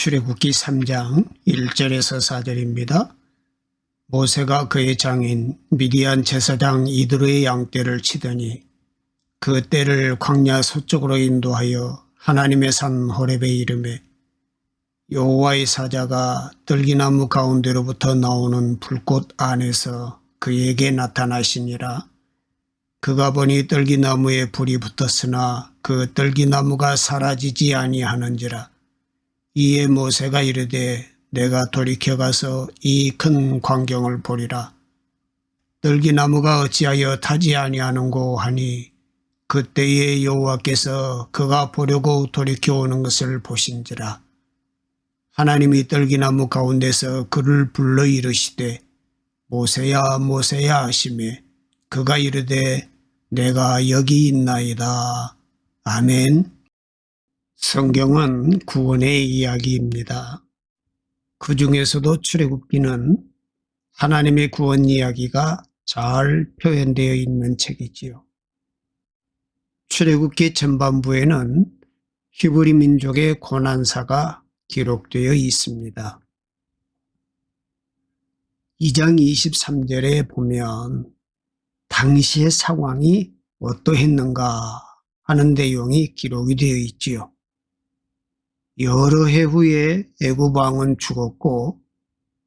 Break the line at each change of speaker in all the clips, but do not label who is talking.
출애굽기 3장 1절에서 4절입니다. 모세가 그의 장인 미디안 제사장 이드로의 양떼를 치더니 그 떼를 광야 서쪽으로 인도하여 하나님의 산 호렙에 이르매 여호와의 사자가 들기나무 가운데로부터 나오는 불꽃 안에서 그에게 나타나시니라. 그가 보니 들기나무에 불이 붙었으나 그 들기나무가 사라지지 아니하는지라. 이에 모세가 이르되 내가 돌이켜가서 이 큰 광경을 보리라. 들기나무가 어찌하여 타지 아니하는고 하니 그때에 여호와께서 그가 보려고 돌이켜오는 것을 보신지라. 하나님이 들기나무 가운데서 그를 불러 이르시되 모세야 모세야 하시매 그가 이르되 내가 여기 있나이다. 아멘. 성경은 구원의 이야기입니다. 그 중에서도 출애굽기는 하나님의 구원 이야기가 잘 표현되어 있는 책이지요. 출애굽기 전반부에는 히브리 민족의 고난사가 기록되어 있습니다. 2장 23절에 보면 당시의 상황이 어떠했는가 하는 내용이 기록이 되어 있지요. 여러 해 후에 애굽 왕은 죽었고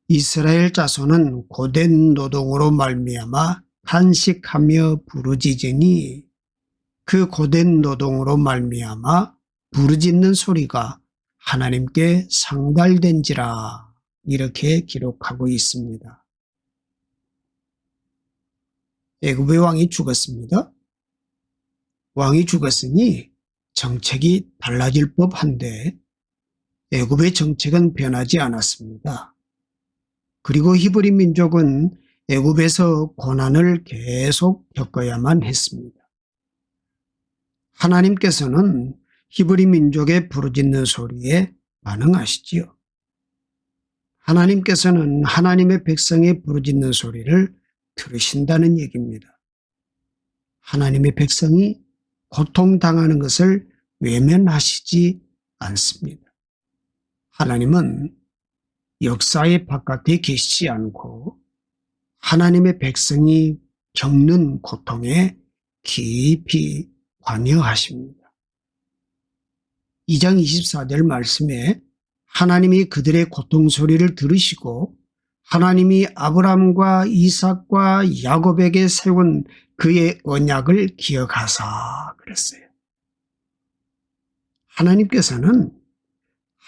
이스라엘 자손은 고된 노동으로 말미암아 탄식하며 부르짖으니 그 고된 노동으로 말미암아 부르짖는 소리가 하나님께 상달된지라 이렇게 기록하고 있습니다. 애굽의 왕이 죽었습니다. 왕이 죽었으니 정책이 달라질 법한데 애굽의 정책은 변하지 않았습니다. 그리고 히브리 민족은 애굽에서 고난을 계속 겪어야만 했습니다. 하나님께서는 히브리 민족의 부르짖는 소리에 반응하시지요. 하나님께서는 하나님의 백성의 부르짖는 소리를 들으신다는 얘기입니다. 하나님의 백성이 고통당하는 것을 외면하시지 않습니다. 하나님은 역사의 바깥에 계시지 않고 하나님의 백성이 겪는 고통에 깊이 관여하십니다. 2장 24절 말씀에 하나님이 그들의 고통 소리를 들으시고 하나님이 아브람과 이삭과 야곱에게 세운 그의 언약을 기억하사 그랬어요. 하나님께서는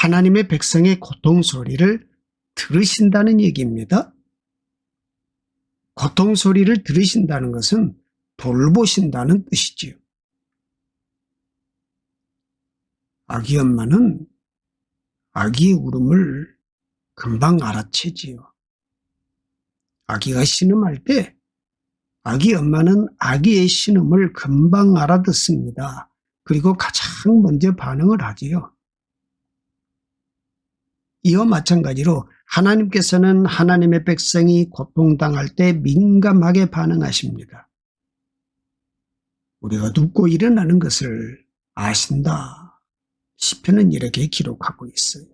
하나님의 백성의 고통 소리를 들으신다는 얘기입니다. 고통 소리를 들으신다는 것은 돌보신다는 뜻이지요. 아기 엄마는 아기의 울음을 금방 알아채지요. 아기가 신음할 때 아기 엄마는 아기의 신음을 금방 알아듣습니다. 그리고 가장 먼저 반응을 하지요. 이와 마찬가지로 하나님께서는 하나님의 백성이 고통당할 때 민감하게 반응하십니다. 우리가 눕고 일어나는 것을 아신다. 시편은 이렇게 기록하고 있어요.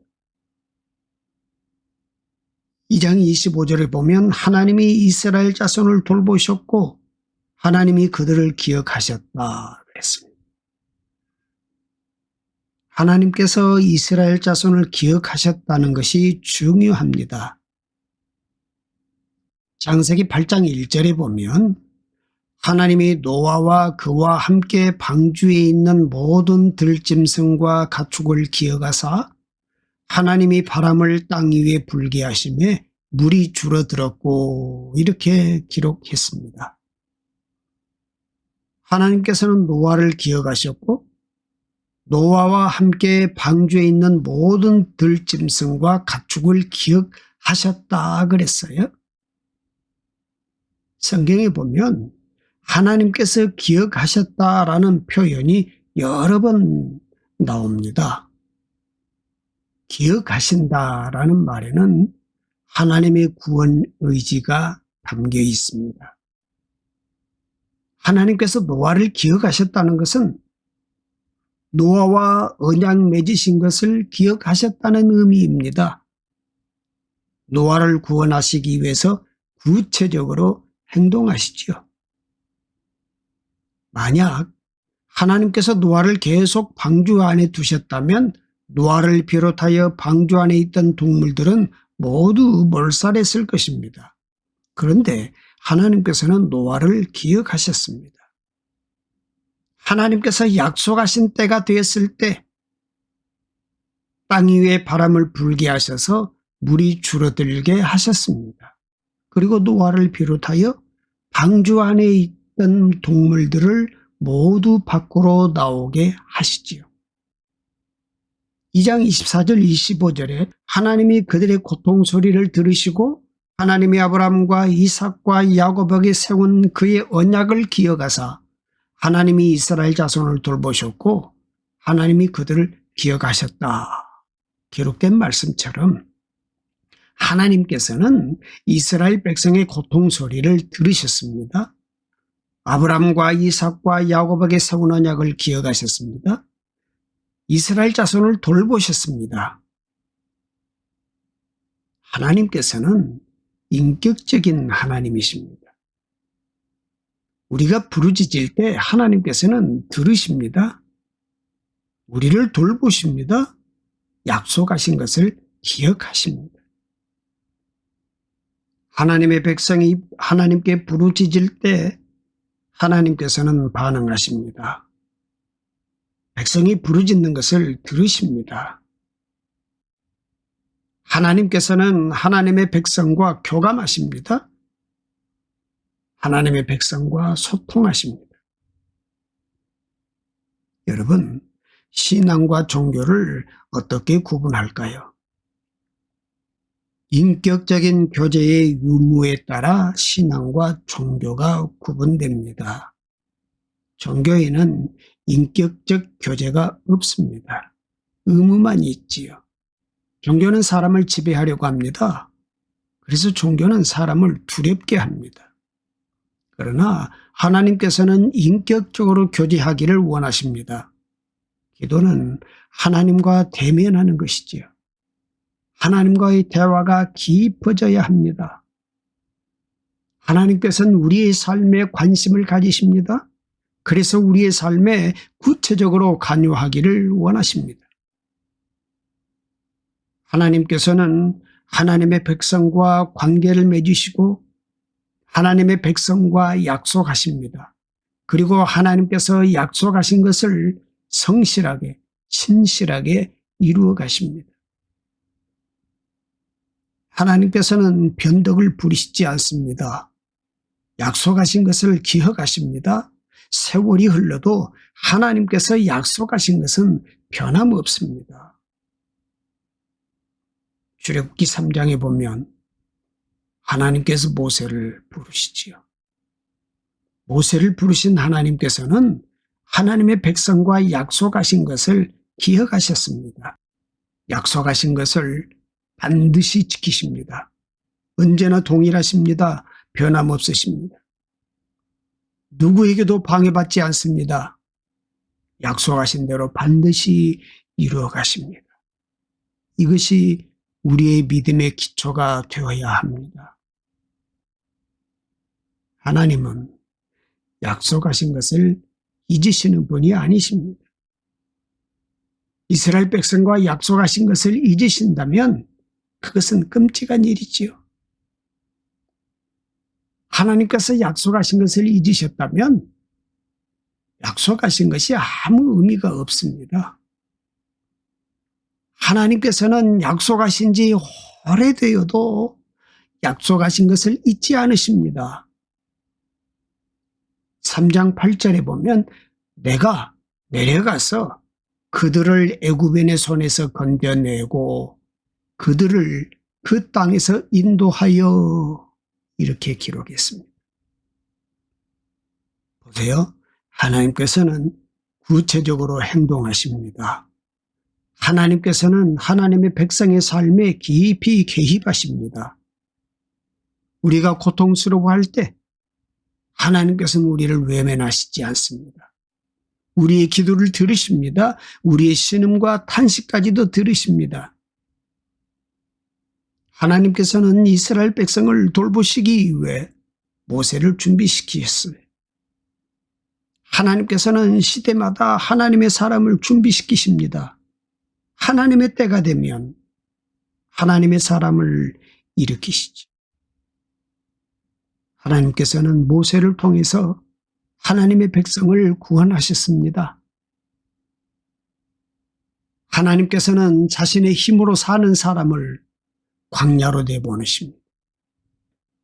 2장 25절에 보면 하나님이 이스라엘 자손을 돌보셨고 하나님이 그들을 기억하셨다 그랬습니다. 하나님께서 이스라엘 자손을 기억하셨다는 것이 중요합니다. 창세기 8장 1절에 보면 하나님이 노아와 그와 함께 방주에 있는 모든 들짐승과 가축을 기억하사 하나님이 바람을 땅 위에 불게 하시매 물이 줄어들었고 이렇게 기록했습니다. 하나님께서는 노아를 기억하셨고 노아와 함께 방주에 있는 모든 들짐승과 가축을 기억하셨다 그랬어요. 성경에 보면 하나님께서 기억하셨다라는 표현이 여러 번 나옵니다. 기억하신다라는 말에는 하나님의 구원 의지가 담겨 있습니다. 하나님께서 노아를 기억하셨다는 것은 노아와 언약 맺으신 것을 기억하셨다는 의미입니다. 노아를 구원하시기 위해서 구체적으로 행동하시지요. 만약 하나님께서 노아를 계속 방주 안에 두셨다면 노아를 비롯하여 방주 안에 있던 동물들은 모두 몰살했을 것입니다. 그런데 하나님께서는 노아를 기억하셨습니다. 하나님께서 약속하신 때가 되었을 때 땅 위에 바람을 불게 하셔서 물이 줄어들게 하셨습니다. 그리고 노아를 비롯하여 방주 안에 있던 동물들을 모두 밖으로 나오게 하시지요. 2장 24절 25절에 하나님이 그들의 고통 소리를 들으시고 하나님이 아브라함과 이삭과 야곱에게 세운 그의 언약을 기억하사 하나님이 이스라엘 자손을 돌보셨고 하나님이 그들을 기억하셨다. 기록된 말씀처럼 하나님께서는 이스라엘 백성의 고통 소리를 들으셨습니다. 아브라함과 이삭과 야곱에게 세운 언약을 기억하셨습니다. 이스라엘 자손을 돌보셨습니다. 하나님께서는 인격적인 하나님이십니다. 우리가 부르짖을 때 하나님께서는 들으십니다. 우리를 돌보십니다. 약속하신 것을 기억하십니다. 하나님의 백성이 하나님께 부르짖을 때 하나님께서는 반응하십니다. 백성이 부르짖는 것을 들으십니다. 하나님께서는 하나님의 백성과 교감하십니다. 하나님의 백성과 소통하십니다. 여러분, 신앙과 종교를 어떻게 구분할까요? 인격적인 교제의 유무에 따라 신앙과 종교가 구분됩니다. 종교에는 인격적 교제가 없습니다. 의무만 있지요. 종교는 사람을 지배하려고 합니다. 그래서 종교는 사람을 두렵게 합니다. 그러나 하나님께서는 인격적으로 교제하기를 원하십니다. 기도는 하나님과 대면하는 것이지요. 하나님과의 대화가 깊어져야 합니다. 하나님께서는 우리의 삶에 관심을 가지십니다. 그래서 우리의 삶에 구체적으로 관여하기를 원하십니다. 하나님께서는 하나님의 백성과 관계를 맺으시고 하나님의 백성과 약속하십니다. 그리고 하나님께서 약속하신 것을 성실하게, 신실하게 이루어 가십니다. 하나님께서는 변덕을 부리시지 않습니다. 약속하신 것을 기억하십니다. 세월이 흘러도 하나님께서 약속하신 것은 변함없습니다. 출애굽기 3장에 보면 하나님께서 모세를 부르시지요. 모세를 부르신 하나님께서는 하나님의 백성과 약속하신 것을 기억하셨습니다. 약속하신 것을 반드시 지키십니다. 언제나 동일하십니다. 변함없으십니다. 누구에게도 방해받지 않습니다. 약속하신 대로 반드시 이루어 가십니다. 이것이 우리의 믿음의 기초가 되어야 합니다. 하나님은 약속하신 것을 잊으시는 분이 아니십니다. 이스라엘 백성과 약속하신 것을 잊으신다면 그것은 끔찍한 일이지요. 하나님께서 약속하신 것을 잊으셨다면 약속하신 것이 아무 의미가 없습니다. 하나님께서는 약속하신 지 오래되어도 약속하신 것을 잊지 않으십니다. 3장 8절에 보면 내가 내려가서 그들을 애굽인의 손에서 건져내고 그들을 그 땅에서 인도하여 이렇게 기록했습니다. 보세요. 하나님께서는 구체적으로 행동하십니다. 하나님께서는 하나님의 백성의 삶에 깊이 개입하십니다. 우리가 고통스러워할 때 하나님께서는 우리를 외면하시지 않습니다. 우리의 기도를 들으십니다. 우리의 신음과 탄식까지도 들으십니다. 하나님께서는 이스라엘 백성을 돌보시기 위해 모세를 준비시키셨어요. 하나님께서는 시대마다 하나님의 사람을 준비시키십니다. 하나님의 때가 되면 하나님의 사람을 일으키시죠. 하나님께서는 모세를 통해서 하나님의 백성을 구원하셨습니다. 하나님께서는 자신의 힘으로 사는 사람을 광야로 내보내십니다.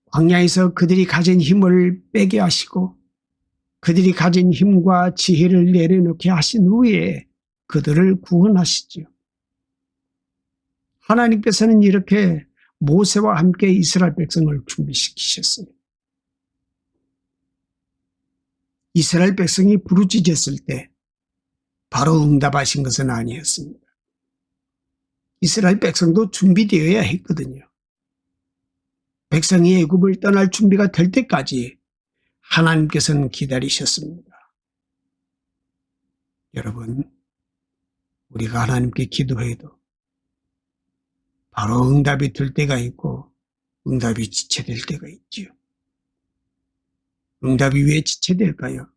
광야에서 그들이 가진 힘을 빼게 하시고 그들이 가진 힘과 지혜를 내려놓게 하신 후에 그들을 구원하시지요. 하나님께서는 이렇게 모세와 함께 이스라엘 백성을 준비시키셨어요. 이스라엘 백성이 부르짖었을 때 바로 응답하신 것은 아니었습니다. 이스라엘 백성도 준비되어야 했거든요. 백성이 애굽을 떠날 준비가 될 때까지 하나님께서는 기다리셨습니다. 여러분, 우리가 하나님께 기도해도 바로 응답이 될 때가 있고 응답이 지체될 때가 있지요. 응답이 왜 지체될까요?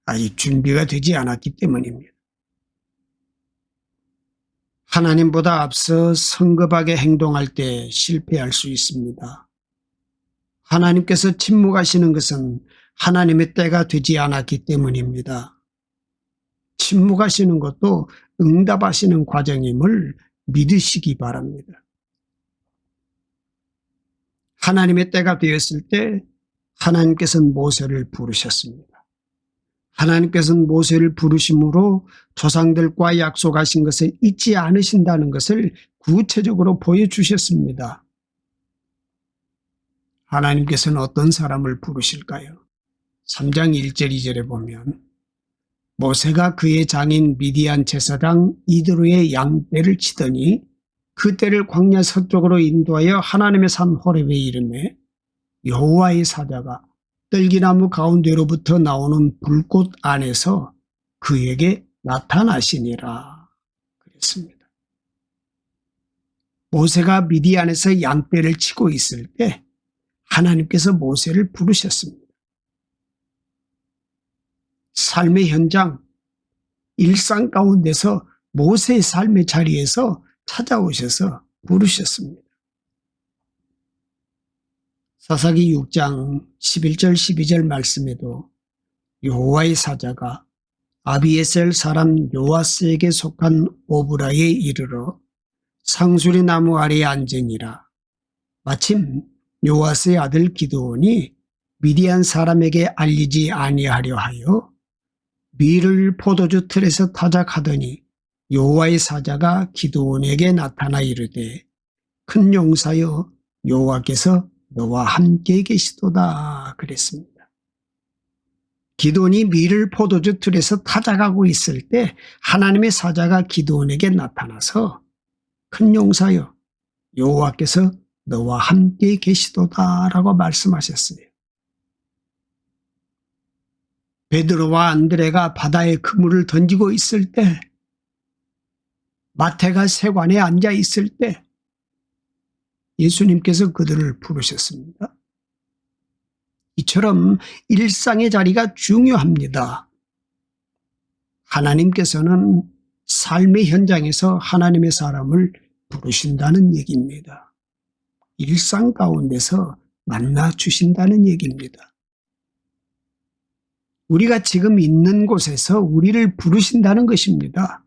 아직 준비가 되지 않았기 때문입니다. 하나님보다 앞서 성급하게 행동할 때 실패할 수 있습니다. 하나님께서 침묵하시는 것은 하나님의 때가 되지 않았기 때문입니다. 침묵하시는 것도 응답하시는 과정임을 믿으시기 바랍니다. 하나님의 때가 되었을 때 하나님께서는 모세를 부르셨습니다. 하나님께서는 모세를 부르심으로 조상들과 약속하신 것을 잊지 않으신다는 것을 구체적으로 보여주셨습니다. 하나님께서는 어떤 사람을 부르실까요? 3장 1절 2절에 보면 모세가 그의 장인 미디안 제사장 이드로의 양떼를 치더니 그 떼를 광야 서쪽으로 인도하여 하나님의 산 호렙에 이르매 여호와의 사자가 떨기나무 가운데로부터 나오는 불꽃 안에서 그에게 나타나시니라 그랬습니다. 모세가 미디안에서 양떼를 치고 있을 때 하나님께서 모세를 부르셨습니다. 삶의 현장, 일상 가운데서 모세의 삶의 자리에서 찾아오셔서 부르셨습니다. 사사기 6장 11절 12절 말씀에도 여호와의 사자가 아비에셀 사람 요아스에게 속한 오브라에 이르러 상수리 나무 아래에 앉으니라. 마침 요아스의 아들 기드온이 미디안 사람에게 알리지 아니하려 하여 밀을 포도주 틀에서 타작하더니 여호와의 사자가 기드온에게 나타나 이르되 큰 용사여 여호와께서 너와 함께 계시도다 그랬습니다. 기드온이 밀을 포도주 틀에서 타작하고 있을 때 하나님의 사자가 기드온에게 나타나서 큰 용사여 여호와께서 너와 함께 계시도다 라고 말씀하셨어요. 베드로와 안드레가 바다에 그물을 던지고 있을 때, 마태가 세관에 앉아 있을 때 예수님께서 그들을 부르셨습니다. 이처럼 일상의 자리가 중요합니다. 하나님께서는 삶의 현장에서 하나님의 사람을 부르신다는 얘기입니다. 일상 가운데서 만나 주신다는 얘기입니다. 우리가 지금 있는 곳에서 우리를 부르신다는 것입니다.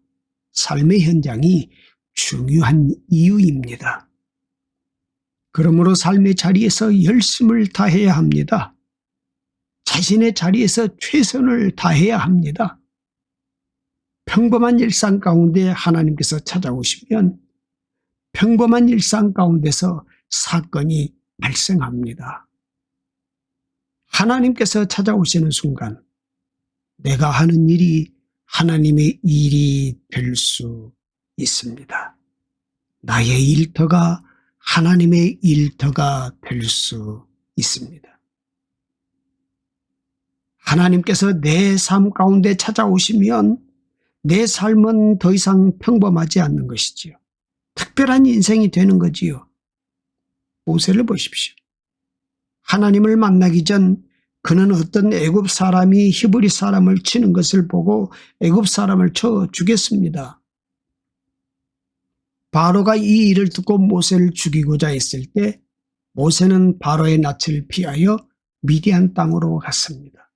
삶의 현장이 중요한 이유입니다. 그러므로 삶의 자리에서 열심을 다해야 합니다. 자신의 자리에서 최선을 다해야 합니다. 평범한 일상 가운데 하나님께서 찾아오시면 평범한 일상 가운데서 사건이 발생합니다. 하나님께서 찾아오시는 순간 내가 하는 일이 하나님의 일이 될 수 있습니다. 나의 일터가 하나님의 일터가 될 수 있습니다. 하나님께서 내 삶 가운데 찾아오시면 내 삶은 더 이상 평범하지 않는 것이지요. 특별한 인생이 되는 거지요. 모세를 보십시오. 하나님을 만나기 전 그는 어떤 애굽 사람이 히브리 사람을 치는 것을 보고 애굽 사람을 쳐 죽였습니다. 바로가 이 일을 듣고 모세를 죽이고자 했을 때 모세는 바로의 낯을 피하여 미디안 땅으로 갔습니다.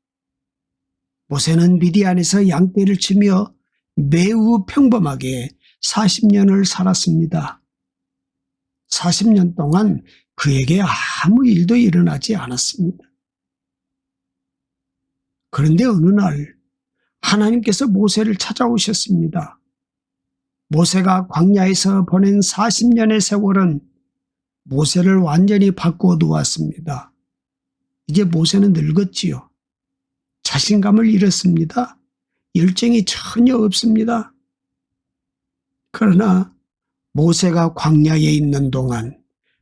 모세는 미디안에서 양떼를 치며 매우 평범하게 40년을 살았습니다. 40년 동안 그에게 아무 일도 일어나지 않았습니다. 그런데 어느 날 하나님께서 모세를 찾아오셨습니다. 모세가 광야에서 보낸 40년의 세월은 모세를 완전히 바꾸어 두었습니다. 이제 모세는 늙었지요. 자신감을 잃었습니다. 열정이 전혀 없습니다. 그러나 모세가 광야에 있는 동안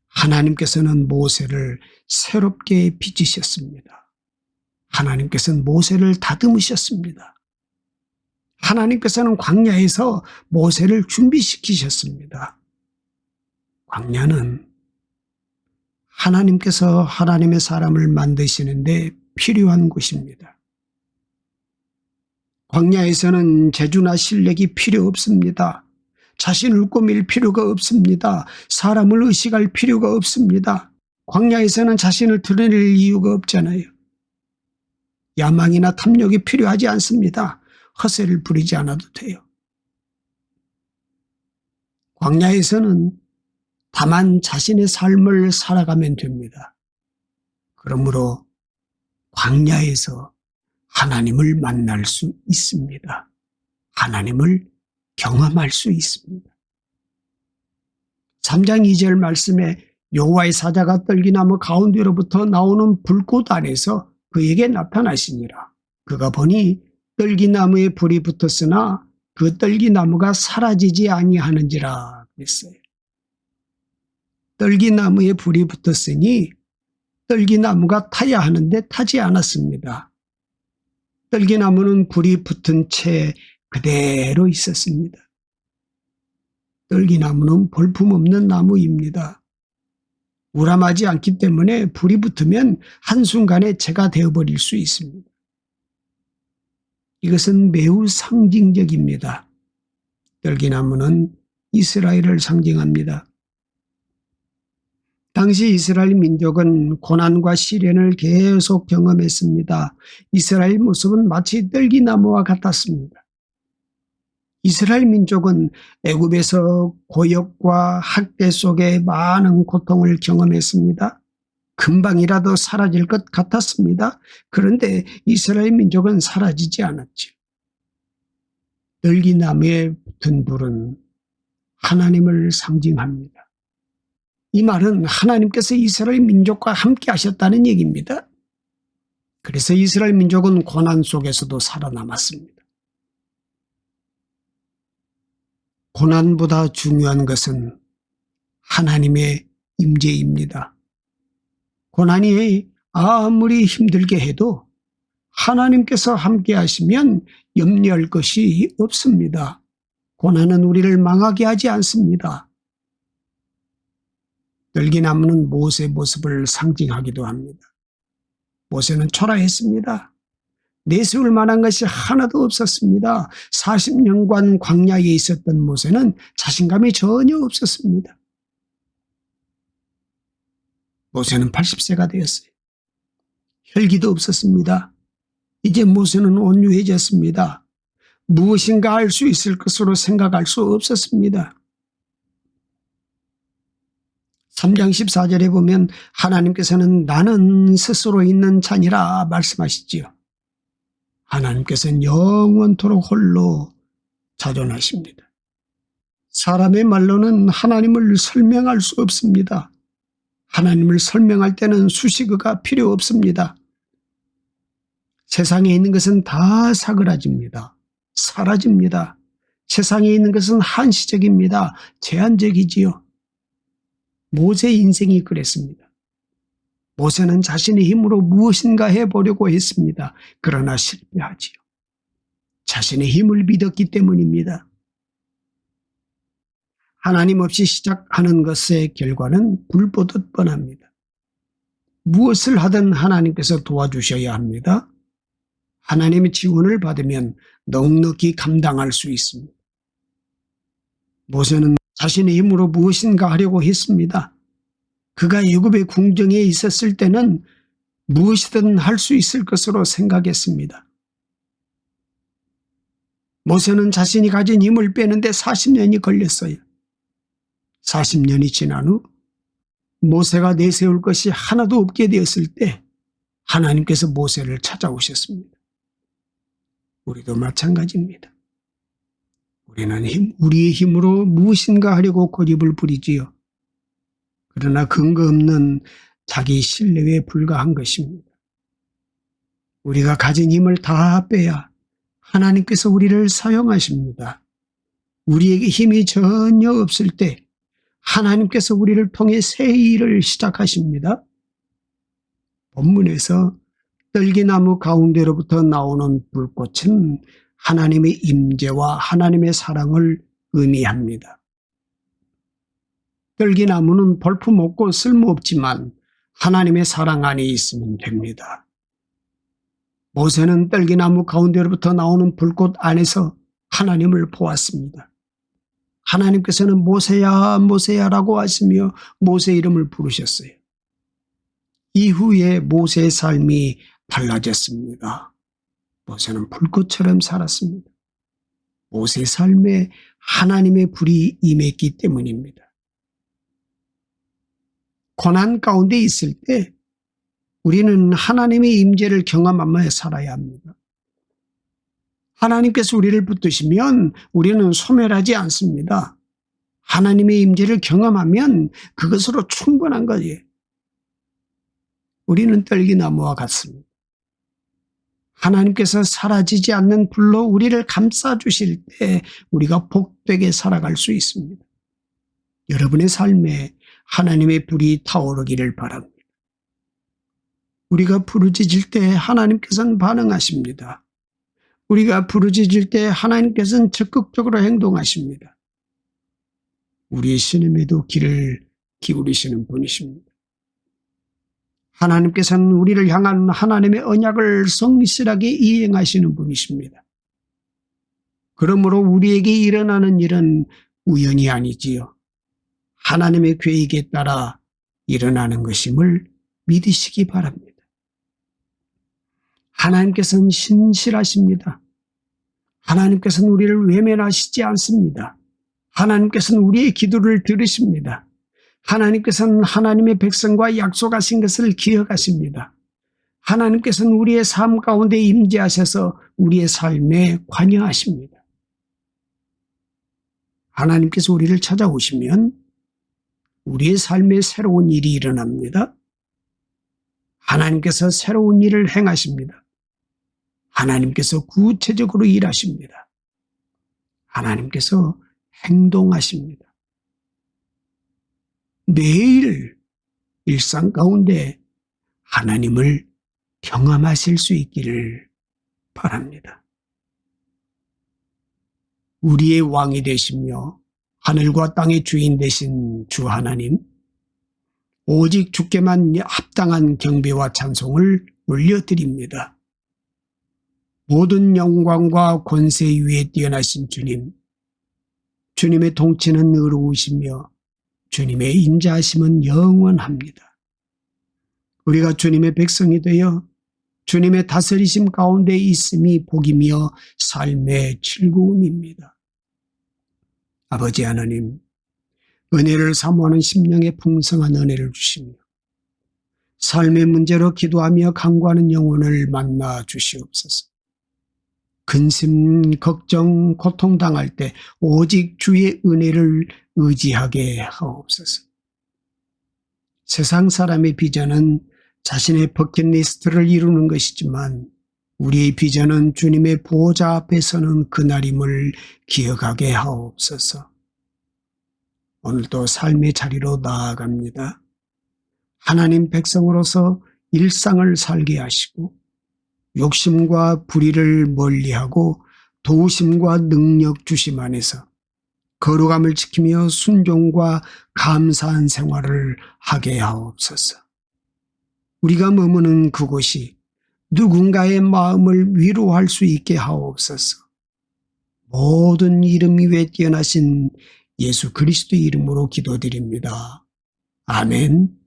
하나님께서는 모세를 새롭게 빚으셨습니다. 하나님께서는 모세를 다듬으셨습니다. 하나님께서는 광야에서 모세를 준비시키셨습니다. 광야는 하나님께서 하나님의 사람을 만드시는데 필요한 곳입니다. 광야에서는 재주나 실력이 필요 없습니다. 자신을 꾸밀 필요가 없습니다. 사람을 의식할 필요가 없습니다. 광야에서는 자신을 드러낼 이유가 없잖아요. 야망이나 탐욕이 필요하지 않습니다. 허세를 부리지 않아도 돼요. 광야에서는 다만 자신의 삶을 살아가면 됩니다. 그러므로 광야에서 하나님을 만날 수 있습니다. 하나님을 경험할 수 있습니다. 3장 2절 말씀에 여호와의 사자가 떨기나무 가운데로부터 나오는 불꽃 안에서 그에게 나타나시니라. 그가 보니 떨기나무에 불이 붙었으나 그 떨기나무가 사라지지 아니하는지라 그랬어요. 떨기나무에 불이 붙었으니 떨기나무가 타야 하는데 타지 않았습니다. 떨기나무는 불이 붙은 채 그대로 있었습니다. 떨기나무는 볼품없는 나무입니다. 우람하지 않기 때문에 불이 붙으면 한순간에 재가 되어버릴 수 있습니다. 이것은 매우 상징적입니다. 떨기나무는 이스라엘을 상징합니다. 당시 이스라엘 민족은 고난과 시련을 계속 경험했습니다. 이스라엘 모습은 마치 떨기나무와 같았습니다. 이스라엘 민족은 애굽에서 고역과 학대 속에 많은 고통을 경험했습니다. 금방이라도 사라질 것 같았습니다. 그런데 이스라엘 민족은 사라지지 않았죠. 떨기나무에 붙은 불은 하나님을 상징합니다. 이 말은 하나님께서 이스라엘 민족과 함께 하셨다는 얘기입니다. 그래서 이스라엘 민족은 고난 속에서도 살아남았습니다. 고난보다 중요한 것은 하나님의 임재입니다. 고난이 아무리 힘들게 해도 하나님께서 함께 하시면 염려할 것이 없습니다. 고난은 우리를 망하게 하지 않습니다. 떨기나무는 모세의 모습을 상징하기도 합니다. 모세는 초라했습니다. 내세울 만한 것이 하나도 없었습니다. 40년간 광야에 있었던 모세는 자신감이 전혀 없었습니다. 모세는 80세가 되었어요. 혈기도 없었습니다. 이제 모세는 온유해졌습니다. 무엇인가 할 수 있을 것으로 생각할 수 없었습니다. 3장 14절에 보면 하나님께서는 나는 스스로 있는 자니라 말씀하시지요. 하나님께서는 영원토록 홀로 자존하십니다. 사람의 말로는 하나님을 설명할 수 없습니다. 하나님을 설명할 때는 수식어가 필요 없습니다. 세상에 있는 것은 다 사그라집니다. 사라집니다. 세상에 있는 것은 한시적입니다. 제한적이지요. 모세의 인생이 그랬습니다. 모세는 자신의 힘으로 무엇인가 해보려고 했습니다. 그러나 실패하지요. 자신의 힘을 믿었기 때문입니다. 하나님 없이 시작하는 것의 결과는 불보듯 뻔합니다. 무엇을 하든 하나님께서 도와주셔야 합니다. 하나님의 지원을 받으면 넉넉히 감당할 수 있습니다. 모세는 자신의 힘으로 무엇인가 하려고 했습니다. 그가 애굽의 궁정에 있었을 때는 무엇이든 할 수 있을 것으로 생각했습니다. 모세는 자신이 가진 힘을 빼는데 40년이 걸렸어요. 40년이 지난 후 모세가 내세울 것이 하나도 없게 되었을 때 하나님께서 모세를 찾아오셨습니다. 우리도 마찬가지입니다. 우리는 우리의 힘으로 무엇인가 하려고 고집을 부리지요. 그러나 근거 없는 자기 신뢰에 불과한 것입니다. 우리가 가진 힘을 다 빼야 하나님께서 우리를 사용하십니다. 우리에게 힘이 전혀 없을 때 하나님께서 우리를 통해 새 일을 시작하십니다. 본문에서 떨기나무 가운데로부터 나오는 불꽃은 하나님의 임재와 하나님의 사랑을 의미합니다. 떨기나무는 볼품없고 쓸모없지만 하나님의 사랑 안에 있으면 됩니다. 모세는 떨기나무 가운데로부터 나오는 불꽃 안에서 하나님을 보았습니다. 하나님께서는 모세야 모세야라고 하시며 모세 이름을 부르셨어요. 이후에 모세의 삶이 달라졌습니다. 모세는 불꽃처럼 살았습니다. 모세의 삶에 하나님의 불이 임했기 때문입니다. 고난 가운데 있을 때 우리는 하나님의 임재를 경험하며 살아야 합니다. 하나님께서 우리를 붙드시면 우리는 소멸하지 않습니다. 하나님의 임재를 경험하면 그것으로 충분한 거예요. 우리는 떨기나무와 같습니다. 하나님께서 사라지지 않는 불로 우리를 감싸주실 때 우리가 복되게 살아갈 수 있습니다. 여러분의 삶에 하나님의 불이 타오르기를 바랍니다. 우리가 부르짖을 때 하나님께서는 반응하십니다. 우리가 부르짖을 때 하나님께서는 적극적으로 행동하십니다. 우리의 신음에도 귀를 기울이시는 분이십니다. 하나님께서는 우리를 향한 하나님의 언약을 성실하게 이행하시는 분이십니다. 그러므로 우리에게 일어나는 일은 우연이 아니지요. 하나님의 계획에 따라 일어나는 것임을 믿으시기 바랍니다. 하나님께서는 신실하십니다. 하나님께서는 우리를 외면하시지 않습니다. 하나님께서는 우리의 기도를 들으십니다. 하나님께서는 하나님의 백성과 약속하신 것을 기억하십니다. 하나님께서는 우리의 삶 가운데 임재하셔서 우리의 삶에 관여하십니다. 하나님께서 우리를 찾아오시면 우리의 삶에 새로운 일이 일어납니다. 하나님께서 새로운 일을 행하십니다. 하나님께서 구체적으로 일하십니다. 하나님께서 행동하십니다. 매일 일상 가운데 하나님을 경험하실 수 있기를 바랍니다. 우리의 왕이 되시며 하늘과 땅의 주인 되신 주 하나님, 오직 주께만 합당한 경배와 찬송을 올려드립니다. 모든 영광과 권세 위에 뛰어나신 주님, 주님의 통치는 의로우시며 주님의 인자하심은 영원합니다. 우리가 주님의 백성이 되어 주님의 다스리심 가운데 있음이 복이며 삶의 즐거움입니다. 아버지 하나님, 은혜를 사모하는 심령에 풍성한 은혜를 주시며 삶의 문제로 기도하며 간구하는 영혼을 만나 주시옵소서. 근심, 걱정, 고통당할 때 오직 주의 은혜를 의지하게 하옵소서. 세상 사람의 비전은 자신의 버킷리스트를 이루는 것이지만 우리의 비전은 주님의 보호자 앞에 서는 그날임을 기억하게 하옵소서. 오늘도 삶의 자리로 나아갑니다. 하나님 백성으로서 일상을 살게 하시고 욕심과 불의를 멀리하고 도우심과 능력 주심 안에서 거룩함을 지키며 순종과 감사한 생활을 하게 하옵소서. 우리가 머무는 그곳이 누군가의 마음을 위로할 수 있게 하옵소서. 모든 이름 위에 뛰어나신 예수 그리스도의 이름으로 기도드립니다. 아멘.